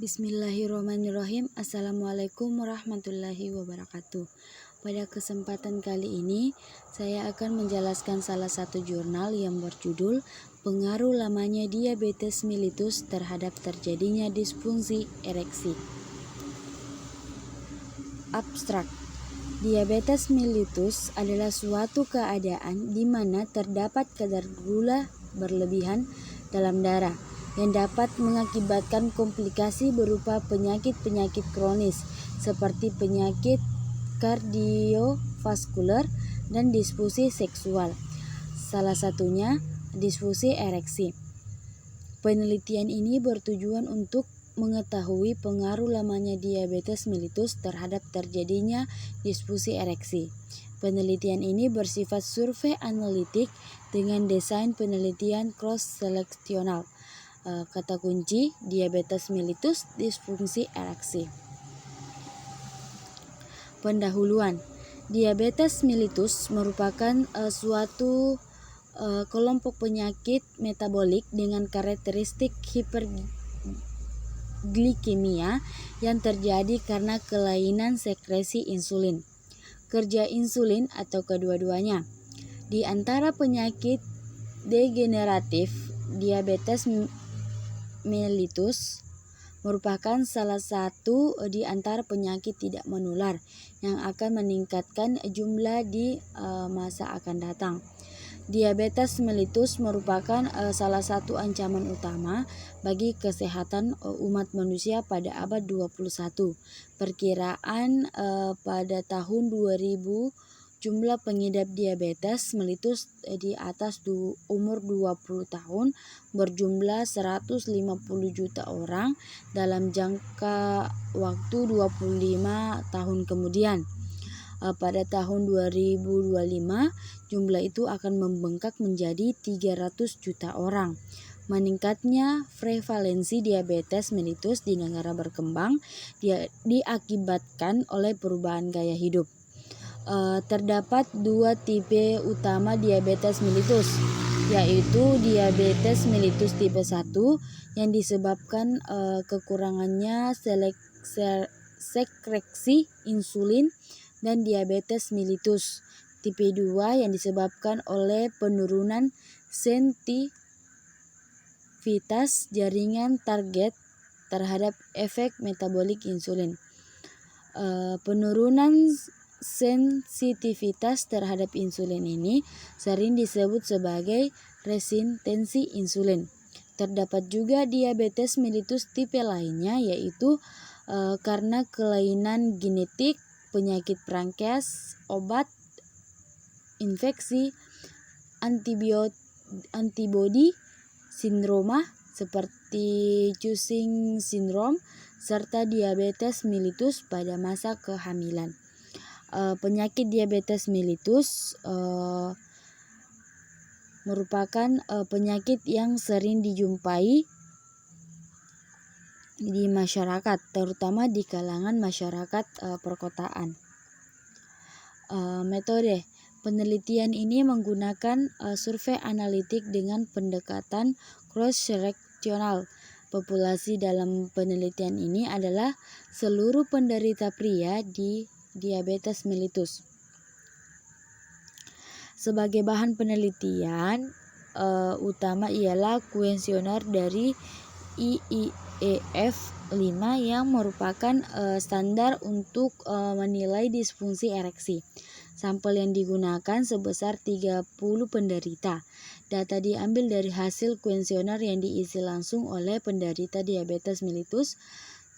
Bismillahirrahmanirrahim. Assalamualaikum warahmatullahi wabarakatuh. Pada kesempatan kali ini, saya akan menjelaskan salah satu jurnal yang berjudul Pengaruh lamanya diabetes mellitus terhadap terjadinya disfungsi ereksi. Abstrak. Diabetes mellitus adalah suatu keadaan di mana terdapat kadar gula berlebihan dalam darah yang dapat mengakibatkan komplikasi berupa penyakit-penyakit kronis seperti penyakit kardiovaskular dan disfungsi seksual. Salah satunya disfungsi ereksi. Penelitian ini bertujuan untuk mengetahui pengaruh lamanya diabetes mellitus terhadap terjadinya disfungsi ereksi. Penelitian ini bersifat survei analitik dengan desain penelitian cross-seleksional. Kata kunci diabetes mellitus disfungsi ereksi. Pendahuluan. Diabetes mellitus merupakan suatu kelompok penyakit metabolik dengan karakteristik hiperglikemia yang terjadi karena kelainan sekresi insulin, kerja insulin atau kedua-duanya. Di antara penyakit degeneratif, diabetes mellitus merupakan salah satu di antara penyakit tidak menular yang akan meningkatkan jumlah di masa akan datang. Diabetes mellitus merupakan salah satu ancaman utama bagi kesehatan umat manusia pada abad 21. Perkiraan pada tahun 2000 jumlah pengidap diabetes mellitus di atas umur 20 tahun berjumlah 150 juta orang dalam jangka waktu 25 tahun kemudian. Pada tahun 2025 jumlah itu akan membengkak menjadi 300 juta orang. Meningkatnya prevalensi diabetes mellitus di negara berkembang diakibatkan oleh perubahan gaya hidup. Terdapat dua tipe utama diabetes mellitus, yaitu diabetes mellitus tipe 1 yang disebabkan kekurangannya sekresi insulin, dan diabetes mellitus tipe 2 yang disebabkan oleh penurunan sensitivitas jaringan target terhadap efek metabolik insulin. Penurunan sensitivitas terhadap insulin ini sering disebut sebagai resistensi insulin. Terdapat juga diabetes mellitus tipe lainnya, yaitu karena kelainan genetik, penyakit pankreas, obat, infeksi, antibodi sindroma seperti Cushing syndrome, serta diabetes mellitus pada masa kehamilan. Penyakit diabetes mellitus merupakan penyakit yang sering dijumpai di masyarakat, terutama di kalangan masyarakat perkotaan. Metode penelitian ini menggunakan survei analitik dengan pendekatan cross-seleksional. Populasi dalam penelitian ini adalah seluruh penderita pria di diabetes mellitus. Sebagai bahan penelitian utama ialah kuesioner dari IIEF 5 yang merupakan standar untuk menilai disfungsi ereksi. Sampel yang digunakan sebesar 30 penderita. Data diambil dari hasil kuesioner yang diisi langsung oleh penderita diabetes mellitus.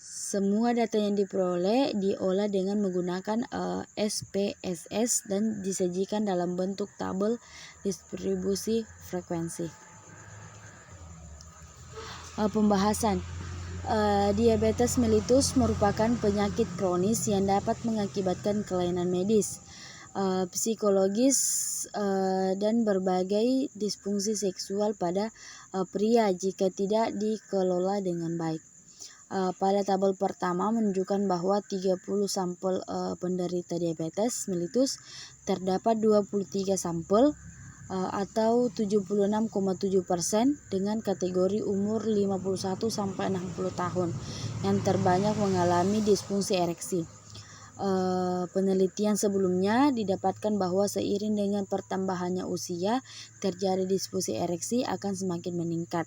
Semua data yang diperoleh diolah dengan menggunakan SPSS dan disajikan dalam bentuk tabel distribusi frekuensi. Pembahasan. Diabetes mellitus merupakan penyakit kronis yang dapat mengakibatkan kelainan medis, psikologis, dan berbagai disfungsi seksual pada pria jika tidak dikelola dengan baik. Pada tabel pertama menunjukkan bahwa 30 sampel penderita diabetes mellitus terdapat 23 sampel atau 76,7% dengan kategori umur 51 sampai 60 tahun yang terbanyak mengalami disfungsi ereksi. Penelitian sebelumnya didapatkan bahwa seiring dengan pertambahannya usia, terjadi disfungsi ereksi akan semakin meningkat.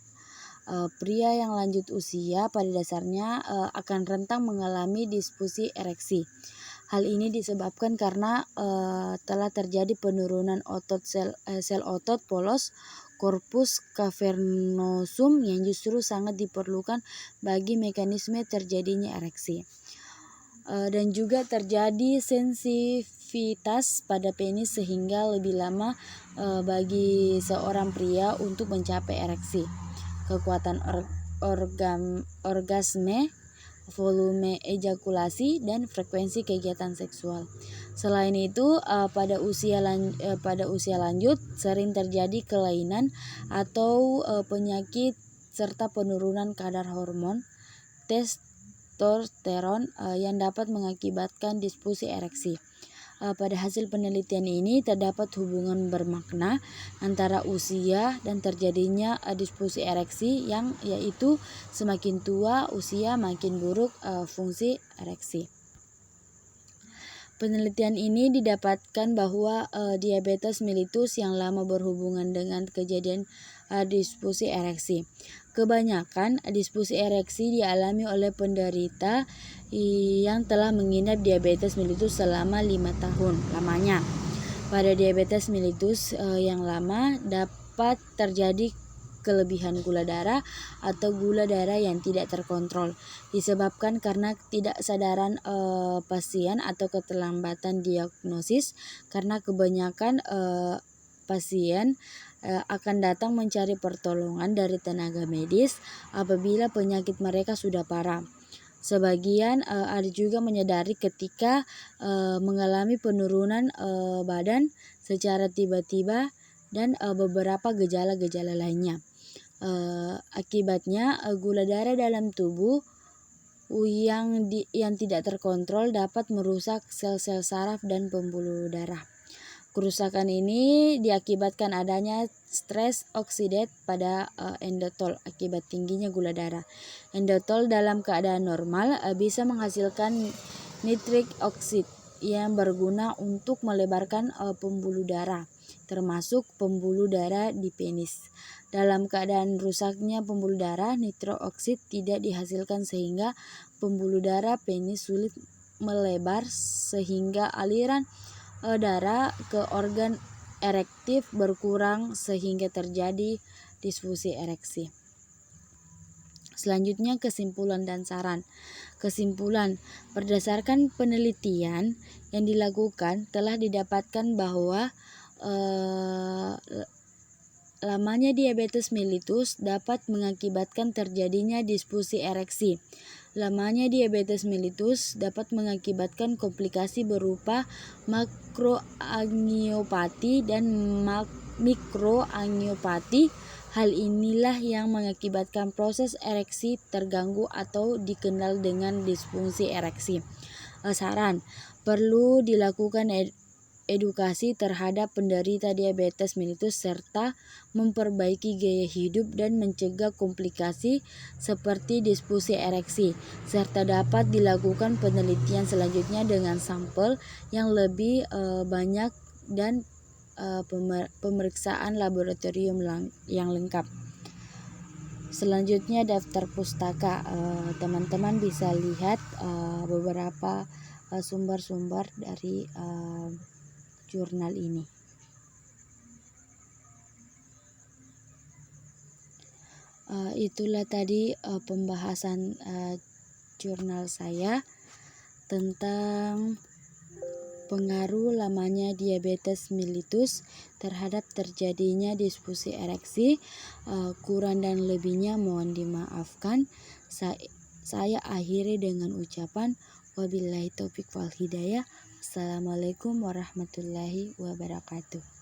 Pria yang lanjut usia pada dasarnya akan rentan mengalami disfungsi ereksi. Hal ini disebabkan karena telah terjadi penurunan otot sel otot polos corpus cavernosum yang justru sangat diperlukan bagi mekanisme terjadinya ereksi. Dan juga terjadi sensitivitas pada penis sehingga lebih lama bagi seorang pria untuk mencapai ereksi. Kekuatan orgasme, volume ejakulasi, dan frekuensi kegiatan seksual. Selain itu, pada usia lanjut sering terjadi kelainan atau penyakit serta penurunan kadar hormon testosteron yang dapat mengakibatkan disfungsi ereksi. Pada hasil penelitian ini terdapat hubungan bermakna antara usia dan terjadinya disfungsi ereksi, yang yaitu semakin tua usia makin buruk fungsi ereksi. Penelitian ini didapatkan bahwa diabetes mellitus yang lama berhubungan dengan kejadian disfungsi ereksi. Kebanyakan disfungsi ereksi dialami oleh penderita yang telah mengidap diabetes mellitus selama 5 tahun lamanya. Pada diabetes mellitus yang lama dapat terjadi kelebihan gula darah atau gula darah yang tidak terkontrol, disebabkan karena ketidaksadaran pasien atau keterlambatan diagnosis, karena kebanyakan pasien akan datang mencari pertolongan dari tenaga medis apabila penyakit mereka sudah parah. Sebagian ada juga menyadari ketika mengalami penurunan badan secara tiba-tiba dan beberapa gejala-gejala lainnya. Akibatnya gula darah dalam tubuh yang tidak terkontrol dapat merusak sel-sel saraf dan pembuluh darah. Kerusakan ini diakibatkan adanya stres oksidasi pada endotol akibat tingginya gula darah. Endotol dalam keadaan normal bisa menghasilkan nitric oxide yang berguna untuk melebarkan pembuluh darah, termasuk pembuluh darah di penis. Dalam keadaan rusaknya pembuluh darah, nitric oxide tidak dihasilkan sehingga pembuluh darah penis sulit melebar sehingga aliran darah ke organ erektif berkurang sehingga terjadi disfungsi ereksi. Selanjutnya kesimpulan dan saran. Kesimpulan, berdasarkan penelitian yang dilakukan telah didapatkan bahwa lamanya diabetes mellitus dapat mengakibatkan terjadinya disfungsi ereksi. Lamanya diabetes mellitus dapat mengakibatkan komplikasi berupa makroangiopati dan mikroangiopati. Hal inilah yang mengakibatkan proses ereksi terganggu atau dikenal dengan disfungsi ereksi. Saran, perlu dilakukan edukasi terhadap penderita diabetes mellitus serta memperbaiki gaya hidup dan mencegah komplikasi seperti disfungsi ereksi, serta dapat dilakukan penelitian selanjutnya dengan sampel yang lebih banyak dan pemeriksaan laboratorium yang lengkap. Selanjutnya daftar pustaka. Teman-teman bisa lihat beberapa sumber-sumber dari jurnal ini. Itulah tadi pembahasan jurnal saya tentang pengaruh lamanya diabetes mellitus terhadap terjadinya disfungsi ereksi. Kurang dan lebihnya mohon dimaafkan. Saya akhiri dengan ucapan wabillahi taufik wal hidayah. Assalamualaikum warahmatullahi wabarakatuh.